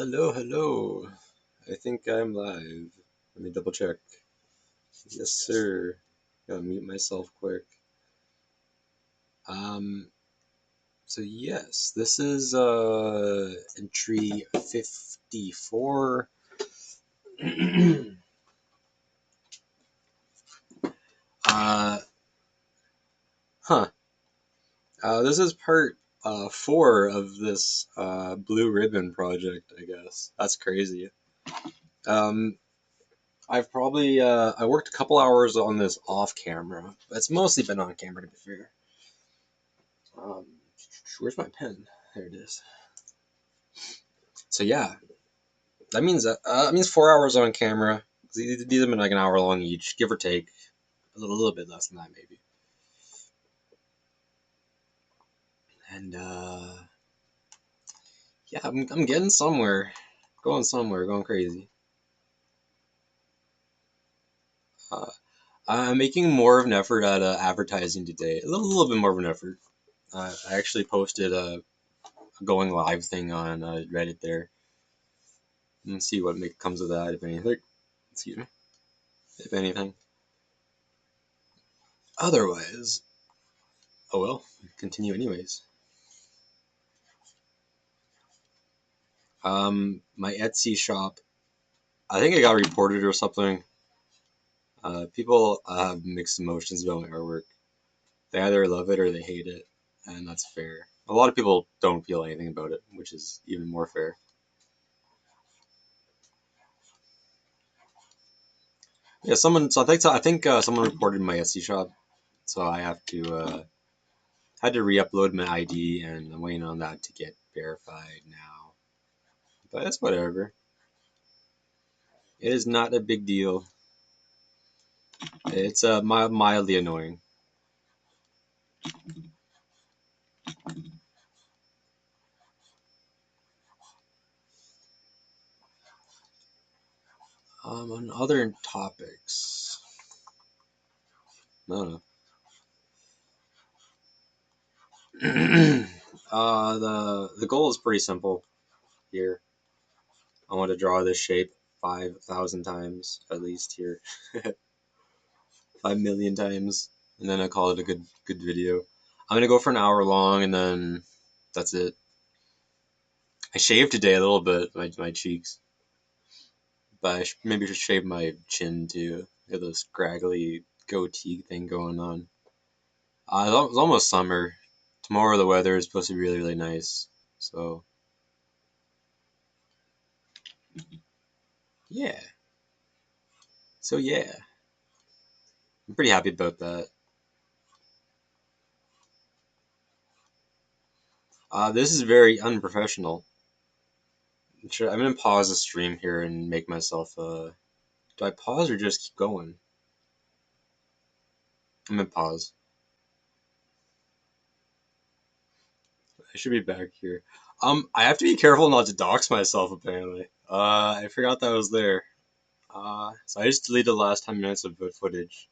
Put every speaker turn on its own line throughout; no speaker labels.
Hello, hello. I think I'm live. Let me double check. Yes, sir. Gotta mute myself quick. Um, so yes, this is entry 54. uh huh. This is part 4 of this blue ribbon project, I guess. That's crazy. Um I've probably I worked a couple hours on this off camera. It's mostly been on camera to be fair. Um, where's my pen? There it is. So yeah, that means 4 hours on camera. These have been like an hour long each, give or take, a little bit less than that maybe. And yeah, I'm getting somewhere, going crazy. Uh, I'm making more of an effort at advertising today, a little bit more of an effort. I actually posted a going live thing on Reddit there. And see what comes of that, if anything. Excuse me, if anything. Otherwise, oh well, continue anyways. My Etsy shop, I think it got reported or something. People have mixed emotions about my artwork. They either love it or they hate it, and that's fair. A lot of people don't feel anything about it, which is even more fair. Yeah, I think someone reported my Etsy shop, so I have to had to re-upload my ID, and I'm waiting on that to get verified now. But that's whatever. It is not a big deal. It's mildly annoying. On other topics, no, no. The goal is pretty simple here. I want to draw this shape 5,000 times at least here, 5 million times, and then I call it a good video. I'm gonna go for an hour long, and then that's it. I shaved today a little bit, my cheeks, but maybe should shave my chin too. Got this scraggly goatee thing going on. It's almost summer. Tomorrow the weather is supposed to be really nice. So yeah, yeah, I'm pretty happy about that. This is very unprofessional. Sure, I'm gonna pause the stream here and make myself. Do I pause or just keep going? I'm gonna pause. I should be back here. I have to be careful not to dox myself. Apparently, I forgot that was there. So I just deleted the last 10 minutes of footage.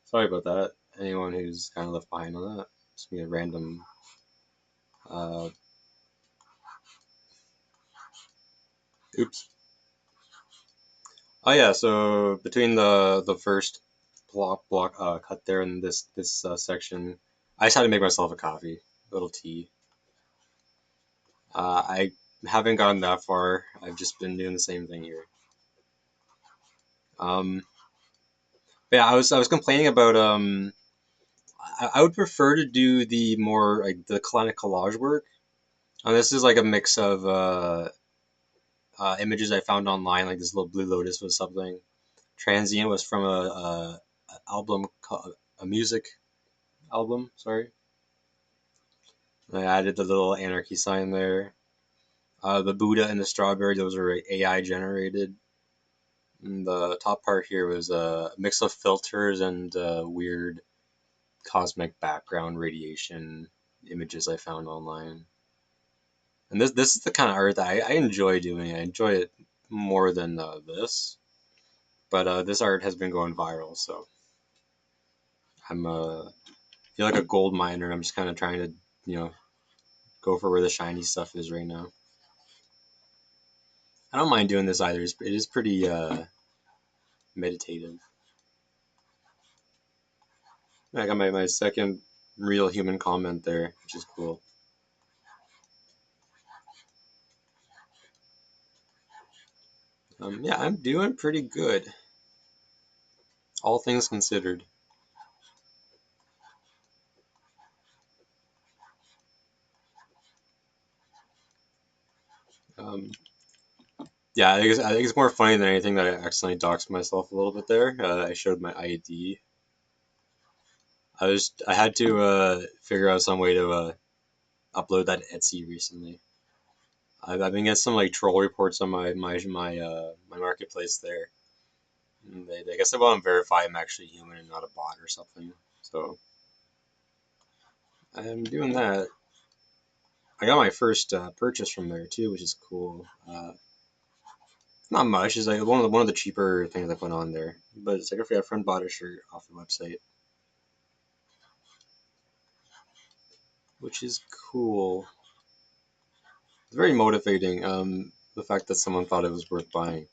Sorry about that. Anyone who's kind of left behind on that. Just be a random. Uh, oops. Oh yeah. So between the first block cut there and this section, I just had to make myself a coffee, a little tea. I haven't gotten that far. I've just been doing the same thing here. Um, but yeah, I was complaining about I would prefer to do the more like the kind of collage work. And this is like a mix of images I found online, like this little blue lotus was something. Transient was from a album, a music album. Sorry, I added the little anarchy sign there. The Buddha and the strawberry, those are AI generated. And the top part here was a mix of filters and weird cosmic background radiation images I found online. And this is the kind of art that I enjoy doing. I enjoy it more than this. But this art has been going viral, so I'm feel like a gold miner. I'm just kind of trying to go for where the shiny stuff is right now. I don't mind doing this either. It is pretty meditative. I got my second real human comment there, which is cool. Yeah, I'm doing pretty good, all things considered. Um, yeah, I think it's more funny than anything that I accidentally doxed myself a little bit there. I showed my ID. I had to figure out some way to upload that to Etsy recently. I've been getting some like troll reports on my marketplace there. And I guess they want to verify I'm actually human and not a bot or something. So I'm doing that. I got my first purchase from there too, which is cool. Not much. It's like one of the cheaper things I put on there, but it's like if a friend bought a shirt off the website, which is cool. It's very motivating. The fact that someone thought it was worth buying.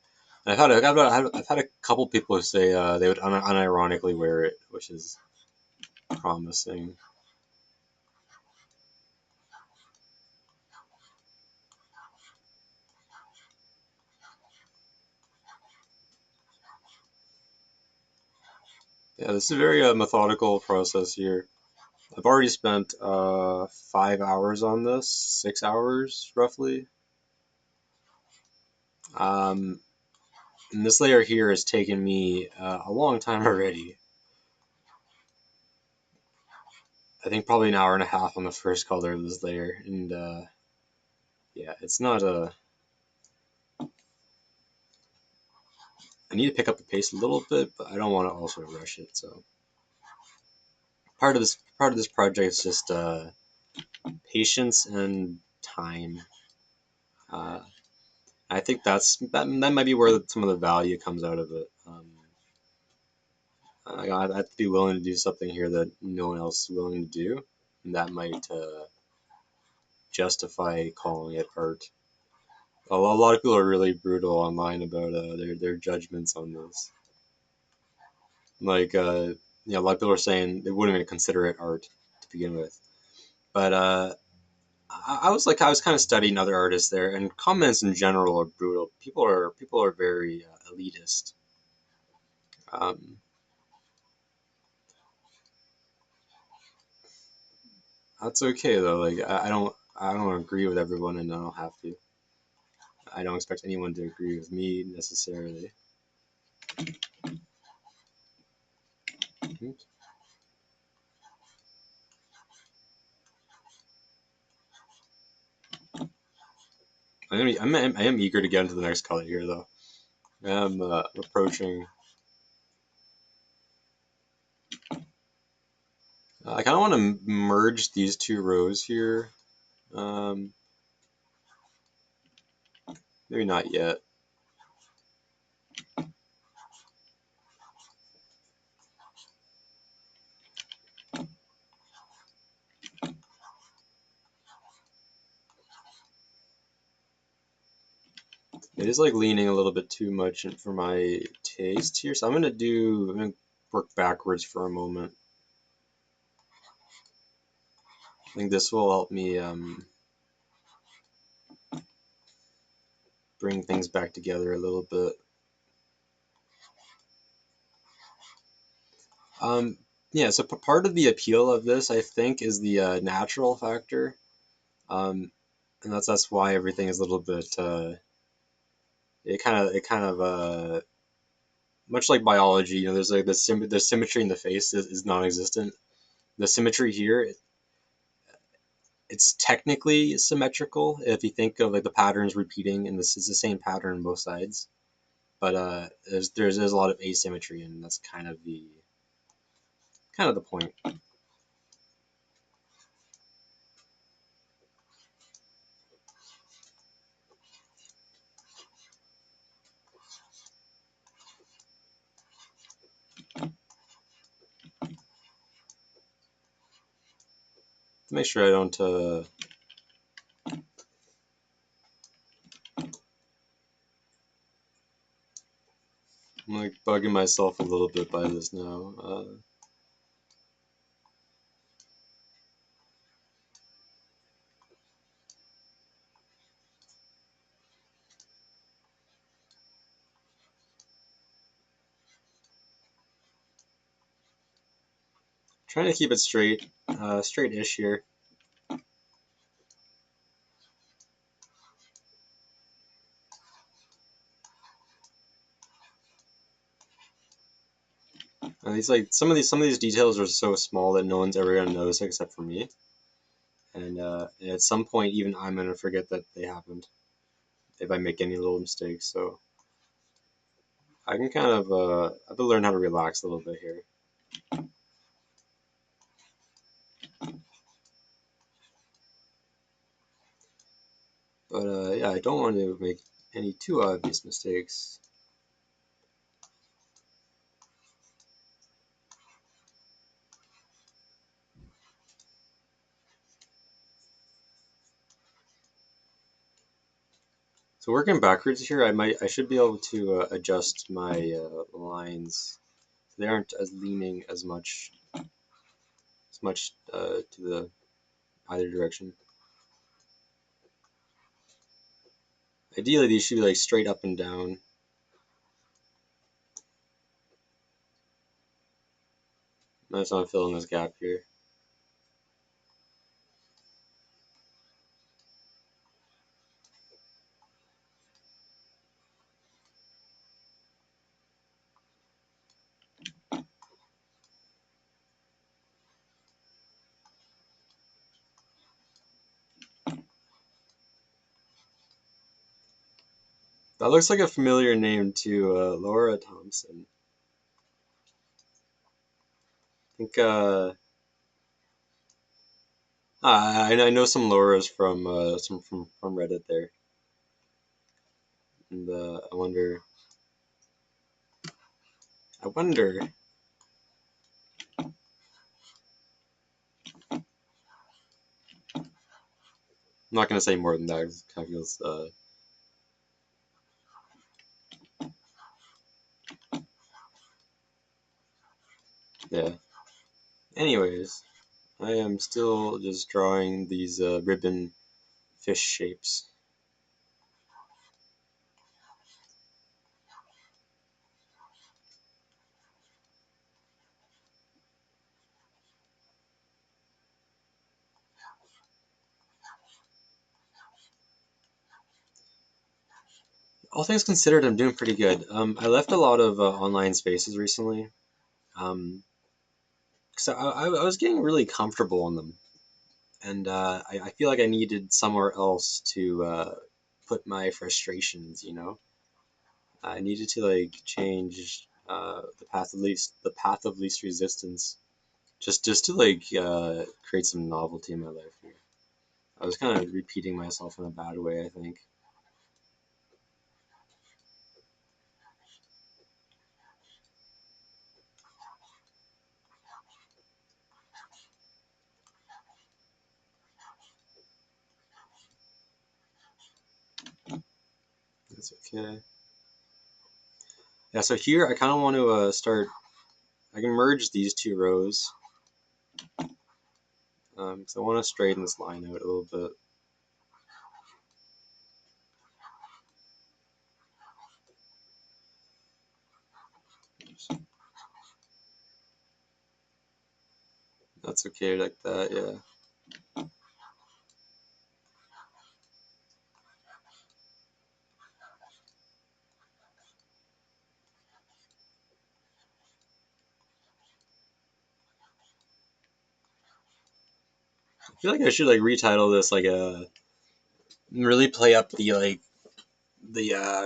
And I've had a couple people who say they would unironically wear it, which is promising. Yeah, this is a very methodical process here. I've already spent 5 hours on this, 6 hours roughly. Um, and this layer here has taken me a long time already. I think probably an hour and a half on the first color of this layer, and yeah, it's not a. I need to pick up the pace a little bit, but I don't want to also rush it. So part of this project is just patience and time. Uh, I think that might be where some of the value comes out of it. I have to be willing to do something here that no one else is willing to do, and that might justify calling it art. A lot of people are really brutal online about their judgments on this. Like, a lot of people are saying they wouldn't even consider it art to begin with. But I was kind of studying other artists there, and comments in general are brutal. People are very elitist. Um, that's okay though. Like, I don't agree with everyone, and I don't have to. I don't expect anyone to agree with me necessarily. Oops. I am eager to get into the next color here though. I'm approaching. I kind of want to merge these two rows here. Um, Maybe not yet. It is like leaning a little bit too much for my taste here, so I'm gonna work backwards for a moment. I think this will help me bring things back together a little bit. Um, yeah, so part of the appeal of this, I think, is the natural factor, um, and that's why everything is a little bit. It kind of much like biology. You know, there's like the symmetry in the face is non-existent. The symmetry here, it's technically symmetrical if you think of like the patterns repeating, and this is the same pattern on both sides. But there's a lot of asymmetry, and that's kind of the point. To make sure I don't I'm like bugging myself a little bit by this now. Trying to keep it straight-ish here. These like some of these details are so small that no one's ever gonna notice except for me, and at some point even I'm gonna forget that they happened if I make any little mistakes. So I can kind of I have to learn how to relax a little bit here. But yeah, I don't want to make any too obvious mistakes. So working backwards here, I should be able to adjust my lines so they aren't as leaning as much to the either direction. Ideally, these should be like straight up and down. I just want to fill in this gap here. That looks like a familiar name to Laura Thompson. I think I know some Lauras from from Reddit there, and I wonder. I'm not gonna say more than that. 'Cause it kind of feels yeah. Anyways, I am still just drawing these ribbon fish shapes. All things considered, I'm doing pretty good. I left a lot of online spaces recently. So I was getting really comfortable in them, and I feel like I needed somewhere else to put my frustrations. I needed to like change the path of least resistance, just to like create some novelty in my life here. I was kind of repeating myself in a bad way, I think. That's okay. Yeah, so here I kind of want to start. I can merge these two rows because I want to straighten this line out a little bit. That's okay like that, yeah. I feel like I should like retitle this like a really play up the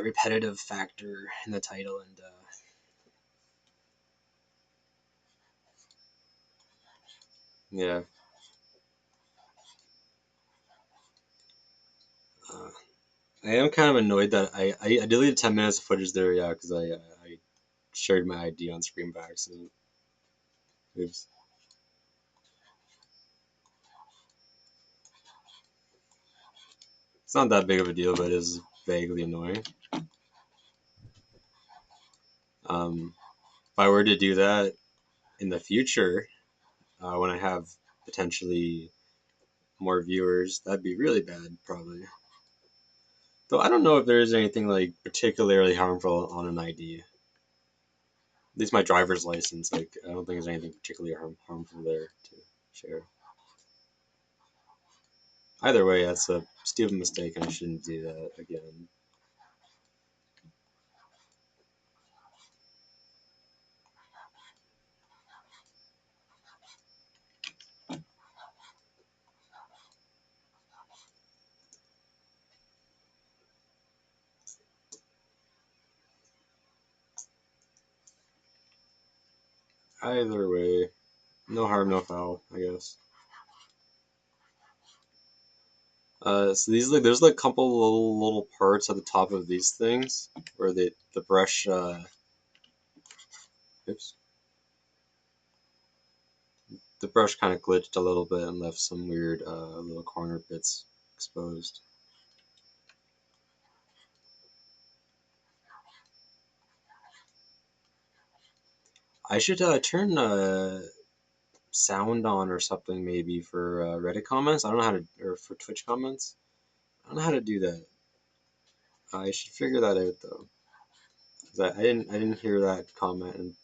repetitive factor in the title and yeah. Uh, I am kind of annoyed that I deleted 10 minutes of footage there, yeah, because I shared my ID on screen by accident. Oops. It's not that big of a deal, but it is vaguely annoying. If I were to do that in the future, when I have potentially more viewers, that'd be really bad, probably. Though I don't know if there is anything like particularly harmful on an ID. At least my driver's license, like I don't think there's anything particularly harmful there to share. Either way, that's a stupid mistake, and I shouldn't do that again. Either way, no harm, no foul, I guess. So these like there's like a couple little parts at the top of these things where the brush oops, the brush kind of glitched a little bit and left some weird little corner bits exposed. I should turn sound on or something maybe for Reddit comments. I don't know how to, or for Twitch comments. I don't know how to do that. I should figure that out though. 'Cause I didn't hear that comment and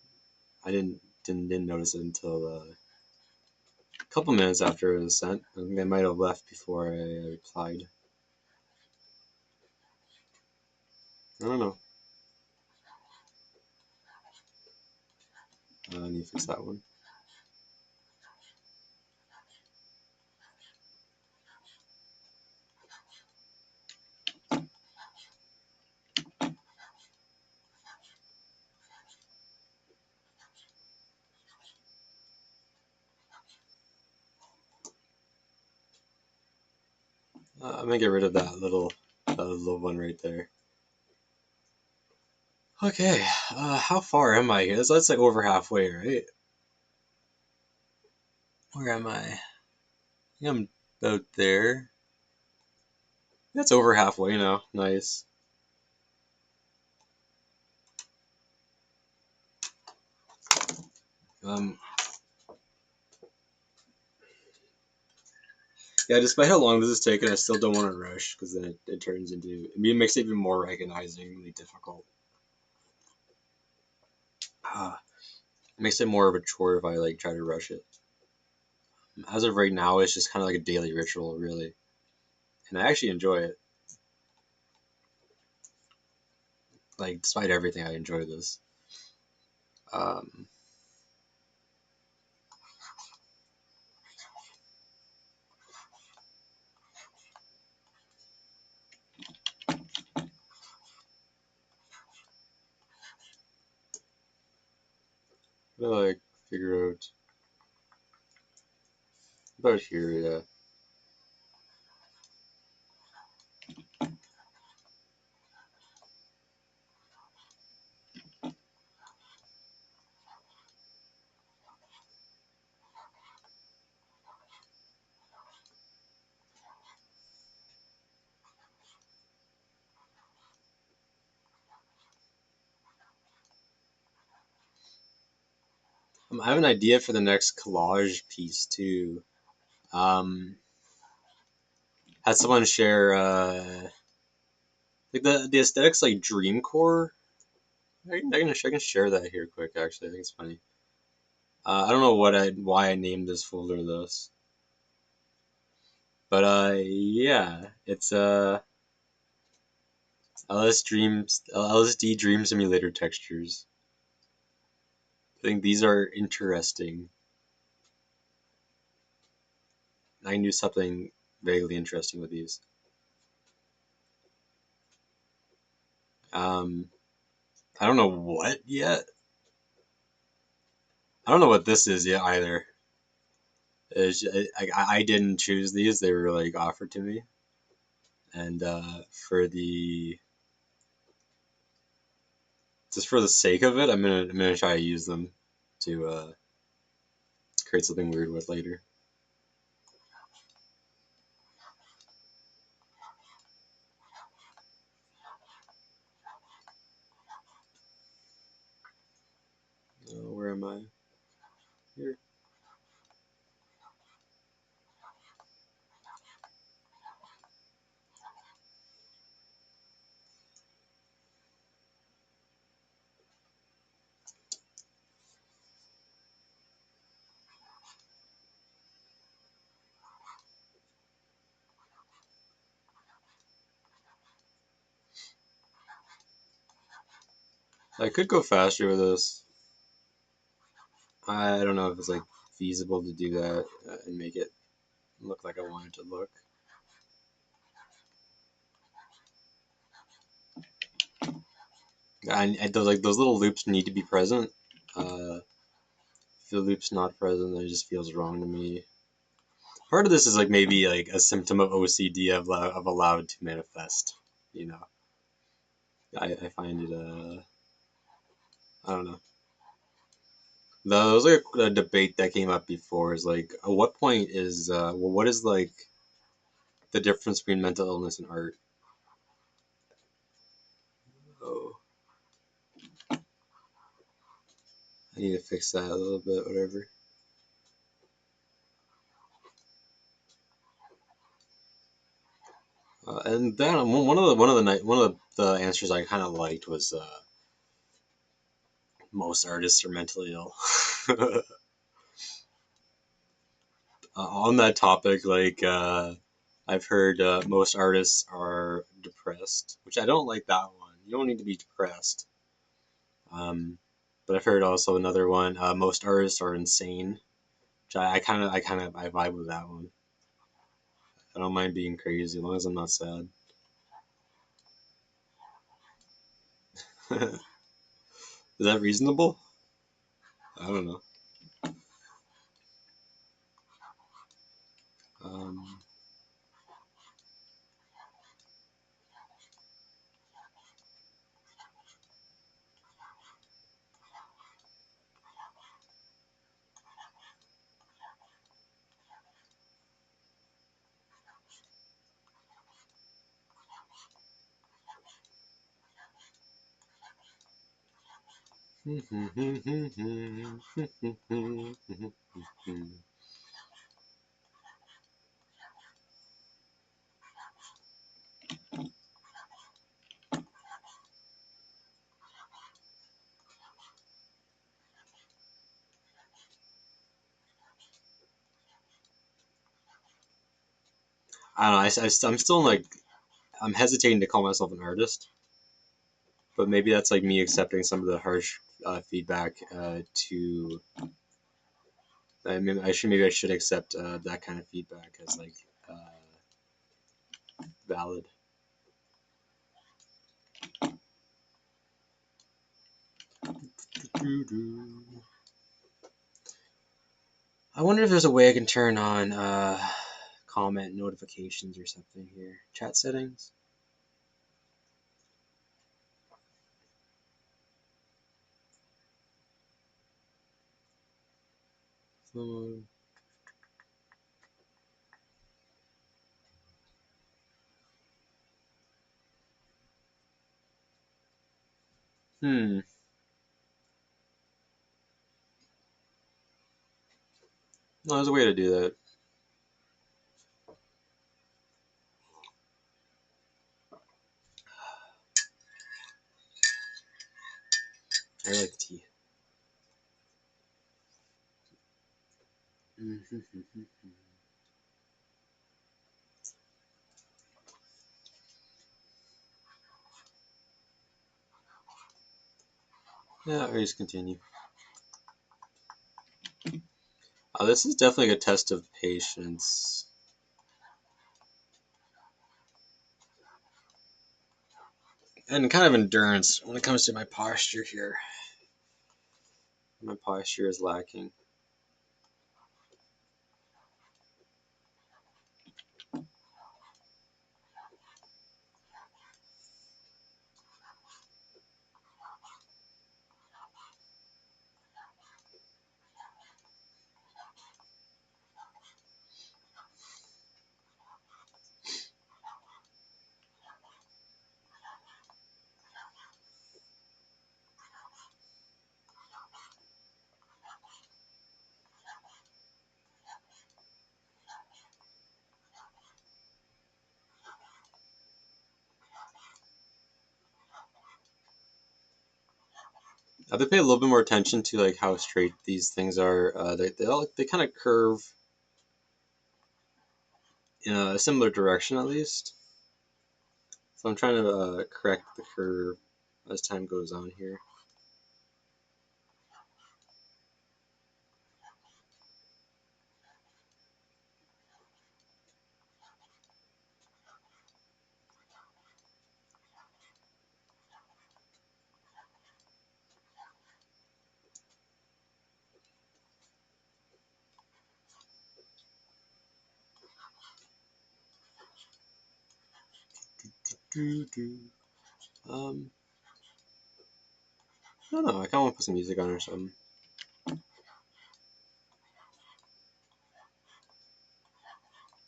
I didn't notice it until a couple minutes after it was sent. I think I might have left before I replied. I don't know. I need to fix that one. I'm gonna get rid of that little one right there. Okay, how far am I here? That's like over halfway, right? Where am I? I think I'm about there. That's over halfway now. Nice. Um, yeah, despite how long this is taking, I still don't want to rush because then it turns into, it makes it even more recognizingly difficult. It makes it more of a chore if I like try to rush it. As of right now, it's just kind of like a daily ritual, really, and I actually enjoy it. Like, despite everything, I enjoy this. Um, I like figure out about here, yeah. I have an idea for the next collage piece too. Um, had someone share like the aesthetics like dreamcore. I can share that here quick. Actually, I think it's funny. I don't know why I named this folder this, but yeah, it's LSD Dream Simulator textures. I think these are interesting. I can do something vaguely interesting with these. Um, I don't know what yet. I don't know what this is yet either. I didn't choose these; they were like offered to me, and for the just for the sake of it, I'm gonna try to use them to create something weird with later. am I? Here. I could go faster with this. I don't know if it's like feasible to do that and make it look like I want it to look. And those little loops need to be present. If the loop's not present, then it just feels wrong to me. Part of this is like maybe like a symptom of OCD of allowed to manifest. You know, I find it I don't know. There was like a debate that came up before. Is like, at what point is well, what is like the difference between mental illness and art? Oh, I need to fix that a little bit. Whatever. And then one of the answers I kind of liked was most artists are mentally ill. On that topic, like I've heard most artists are depressed, which I don't like that one. You don't need to be depressed. Um, but I've heard also another one. Most artists are insane, which I vibe with that one. I don't mind being crazy as long as I'm not sad. Is that reasonable? I don't know. Um, I don't know. I'm still like I'm hesitating to call myself an artist, but maybe that's like me accepting some of the harsh feedback to. I mean, maybe I should accept that kind of feedback as like valid. I wonder if there's a way I can turn on comment notifications or something here. Chat settings. Hmm. No, there's a way to do that. I like tea. Yeah, or just continue. This is definitely a test of patience. And kind of endurance when it comes to my posture here. My posture is lacking. I have to pay a little bit more attention to like how straight these things are. They kind of curve in a similar direction at least. So I'm trying to correct the curve as time goes on here. Um, I don't know. I kind of want to put some music on or something. Let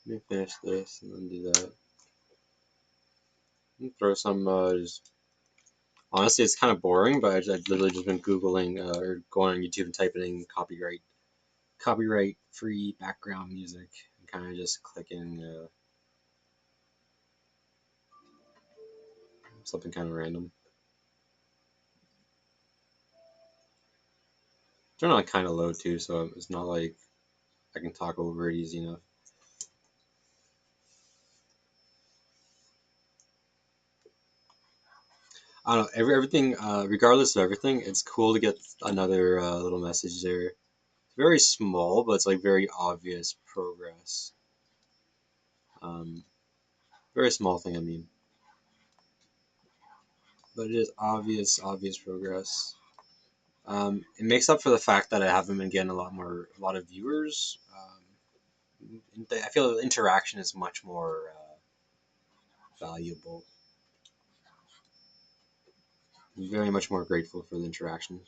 me finish this and then do that. And throw some. Just, honestly, it's kind of boring, but I've literally just been googling or going on YouTube and typing in copyright free background music, and kind of just clicking something kind of random. Turn on kind of low too, so it's not like I can talk over it easy enough. I don't know. Everything, regardless of everything, it's cool to get another little message there. It's very small, but it's like very obvious progress. Um, Very small thing, I mean, but it is obvious progress. It makes up for the fact that I haven't been getting a lot of viewers. I feel the interaction is much more valuable. I'm very much more grateful for the interaction.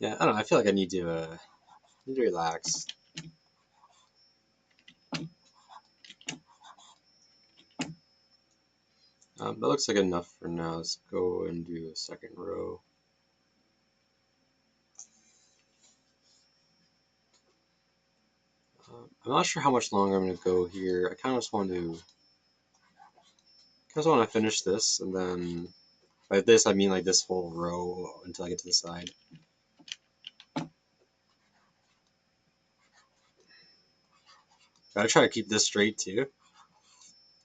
Yeah, I don't know. I feel like I need to relax. That looks like enough for now. Let's go and do a second row. I'm not sure how much longer I'm going to go here. I kind of just want to finish this, and then by this I mean like this whole row until I get to the side. Gotta try to keep this straight too,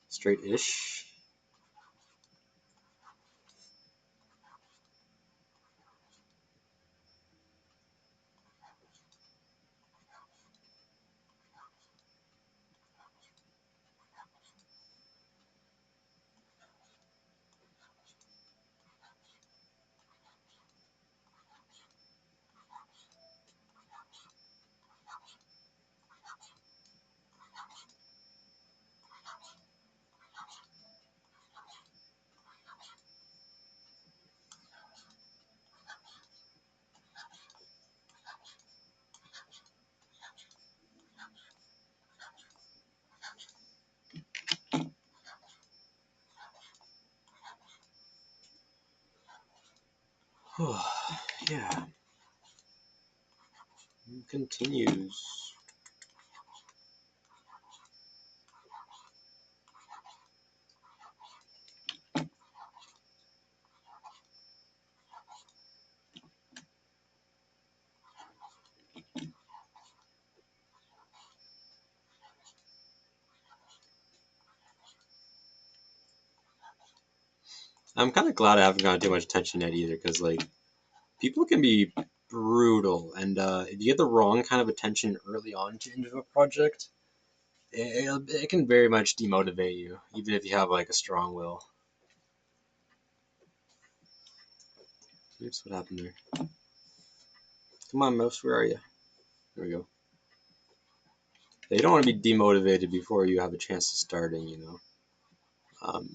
straight-ish. Yeah, it continues. I'm kind of glad I haven't gotten too much attention yet either, because like people can be brutal, and if you get the wrong kind of attention early on into a project, it can very much demotivate you, even if you have like a strong will. Oops, what happened there? Come on, mouse, where are you? There we go. Yeah, you don't want to be demotivated before you have a chance to starting, you know. Um,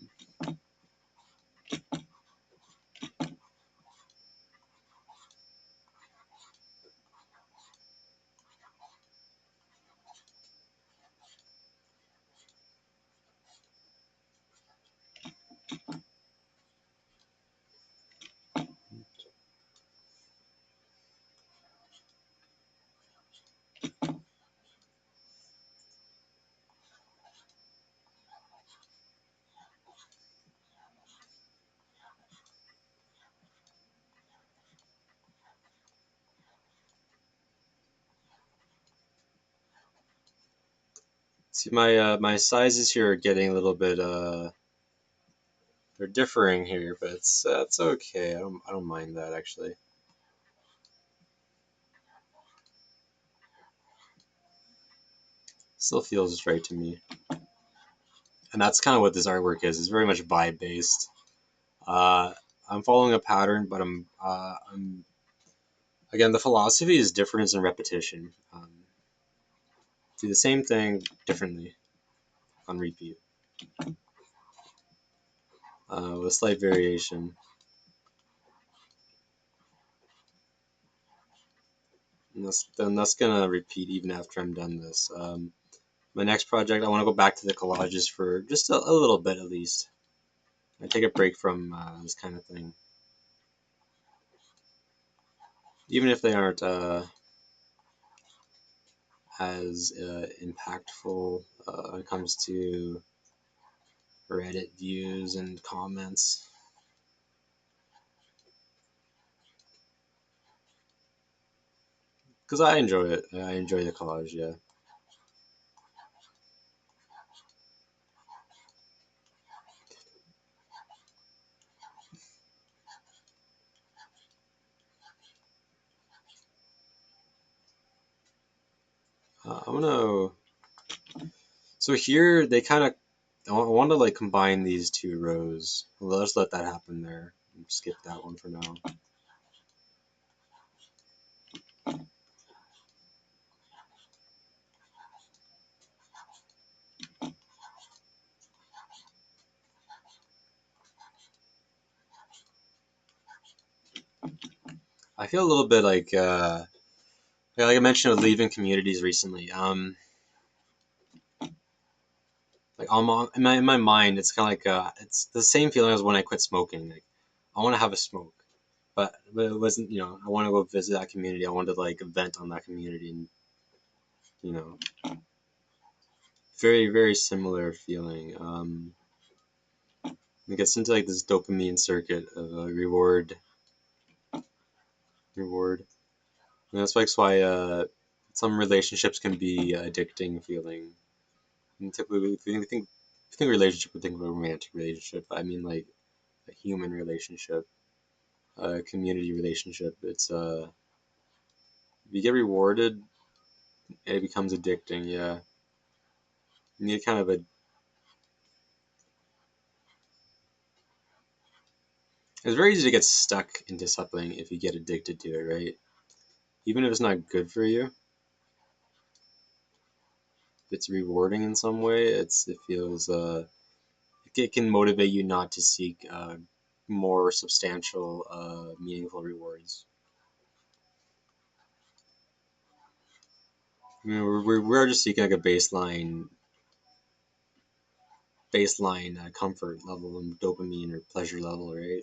See, my sizes here are getting a little bit they're differing here, but it's okay. I don't mind that actually. Still feels right to me, and that's kind of what this artwork is. It's very much vibe based. Uh, I'm following a pattern, but I'm again the philosophy is difference and repetition. Do the same thing differently on repeat with slight variation. And that's gonna repeat even after I'm done this. My next project, I want to go back to the collages for just a little bit at least. I take a break from this kind of thing, even if they aren't as impactful when it comes to Reddit views and comments. Because I enjoy it. I enjoy the collage. Yeah. I'm gonna. So here they kind of. I want to like combine these two rows. Well, let's let that happen there. Skip that one for now. I feel a little bit like yeah, like I mentioned with leaving communities recently. Like in my mind, it's kind of like it's the same feeling as when I quit smoking. Like I want to have a smoke, but it wasn't. I want to go visit that community. I wanted to like vent on that community, and you know, very very similar feeling. It gets into like this dopamine circuit of reward. And that's like why some relationships can be addicting feeling. And typically, if you think relationship, we think of a romantic relationship. I mean like a human relationship, a community relationship. It's if you get rewarded, it becomes addicting. Yeah, you need kind of a. It's very easy to get stuck into something if you get addicted to it, right? Even if it's not good for you, if it's rewarding in some way, it feels it can motivate you not to seek more substantial, meaningful rewards. I mean, we're just seeking like a baseline comfort level and dopamine or pleasure level, right?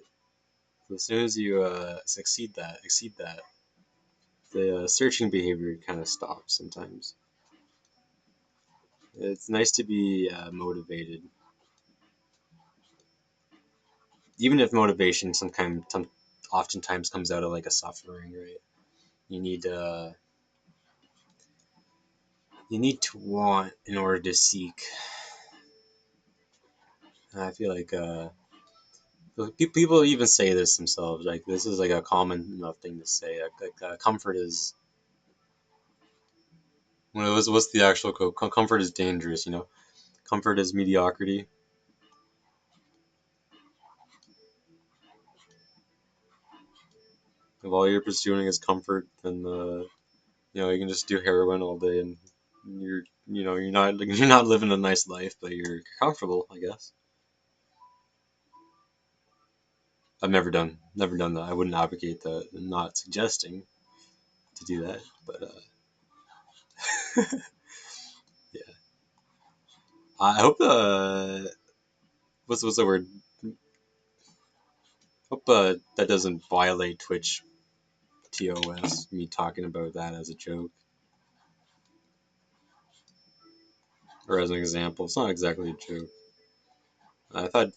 So as soon as you exceed that, the searching behavior kind of stops sometimes. It's nice to be motivated, even if motivation oftentimes comes out of like a suffering, right? You need uh, you need to want in order to seek. And I feel like people even say this themselves. Like this is like a common enough thing to say. Like comfort is. What's the actual quote? Comfort is dangerous. Comfort is mediocrity. If all you're pursuing is comfort, then you can just do heroin all day and you're not you're not living a nice life, but you're comfortable, I guess. I've never done that. I wouldn't advocate that. I'm not suggesting to do that, but yeah. I hope what's the word? Hope that doesn't violate Twitch TOS. Me talking about that as a joke or as an example. It's not exactly a joke. I've had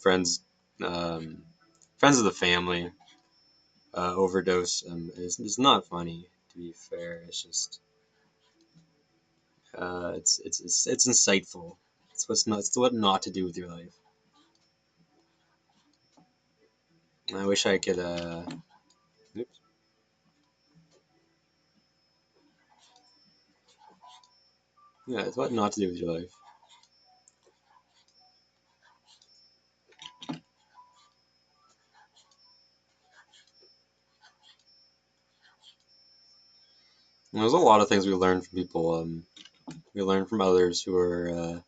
um, friends of the family overdose. It's not funny, to be fair. It's just It's insightful. It's what not to do with your life. I wish I could. Oops. Yeah, it's what not to do with your life. And there's a lot of things we learn from people. We learn from others who are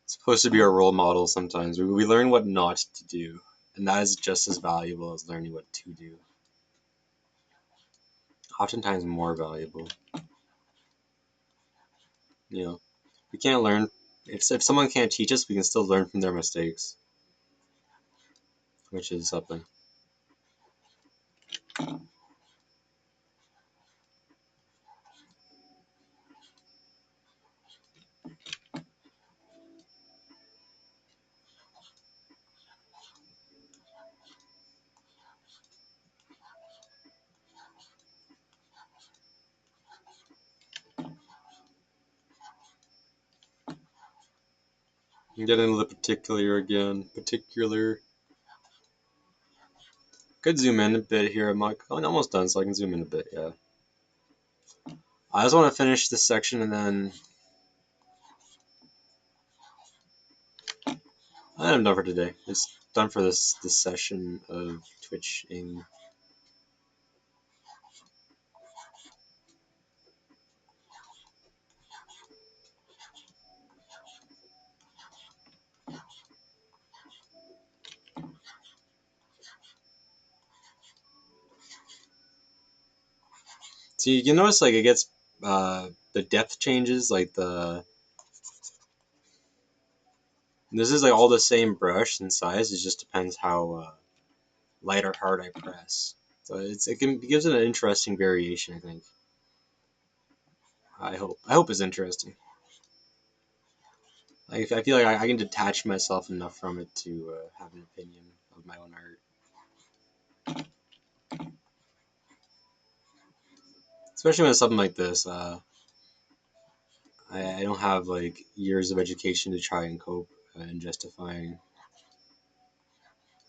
supposed to be our role models. Sometimes we learn what not to do, and that is just as valuable as learning what to do. Oftentimes more valuable. You know, we can't learn if someone can't teach us, we can still learn from their mistakes, which is something. I'm getting into the particular again. Particular. Could zoom in a bit here. I'm almost done, so I can zoom in a bit. Yeah. I just want to finish this section and then I'm done for today. It's done for this session of twitching. So you can notice like it gets the depth changes, like this is like all the same brush and size. It just depends how light or hard I press. So it gives it an interesting variation. I think. I hope it's interesting. I feel like I can detach myself enough from it to have an opinion of my own art. Especially when it's something like this. I don't have like years of education to try and cope and justifying.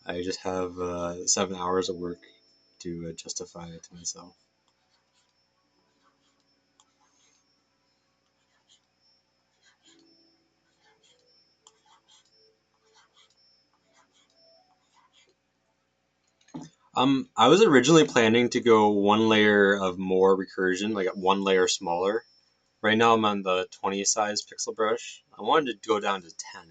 I just have 7 hours of work to justify it to myself. I was originally planning to go one layer of more recursion, like one layer smaller. Right now I'm on the 20 size pixel brush. I wanted to go down to 10,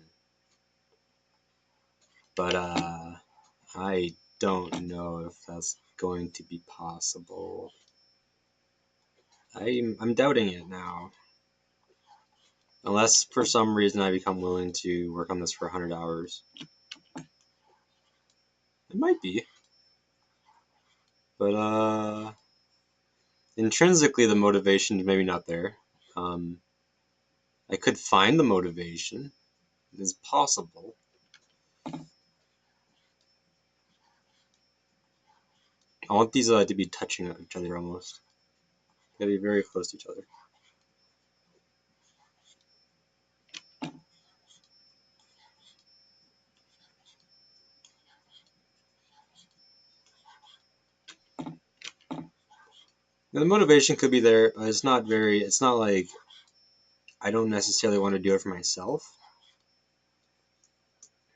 but I don't know if that's going to be possible. I'm doubting it now. Unless for some reason I become willing to work on this for 100 hours. It might be. But intrinsically the motivation is maybe not there. Um, I could find the motivation. It's possible. I want these to be touching each other almost. They gotta be very close to each other. And the motivation could be there, but it's not very. It's not like I don't necessarily want to do it for myself.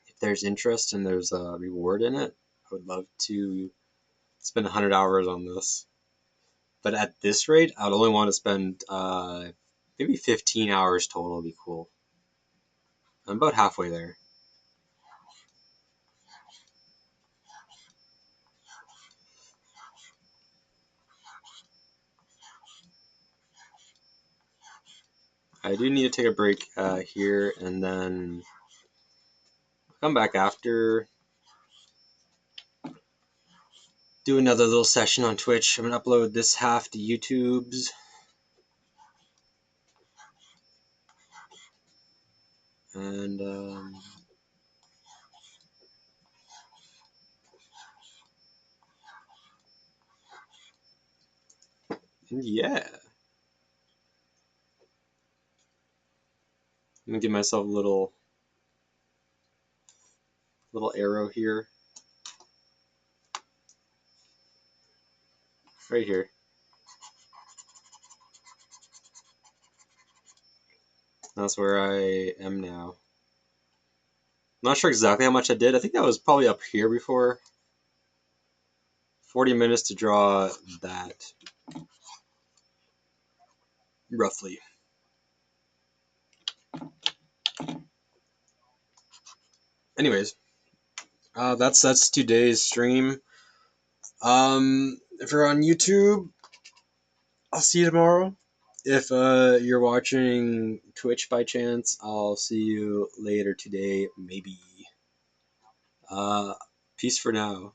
If there's interest and there's a reward in it, I would love to spend 100 hours on this. But at this rate, I would only want to spend maybe 15 hours total would be cool. I'm about halfway there. I do need to take a break here and then come back after. Do another little session on Twitch. I'm going to upload this half to YouTube's. And yeah. I'm gonna give myself a little arrow here, right here. That's where I am now. I'm not sure exactly how much I did. I think that was probably up here before. 40 minutes to draw that, roughly. Anyways, that's today's stream. If you're on YouTube, I'll see you tomorrow. If you're watching Twitch by chance, I'll see you later today, maybe. Uh, Peace for now.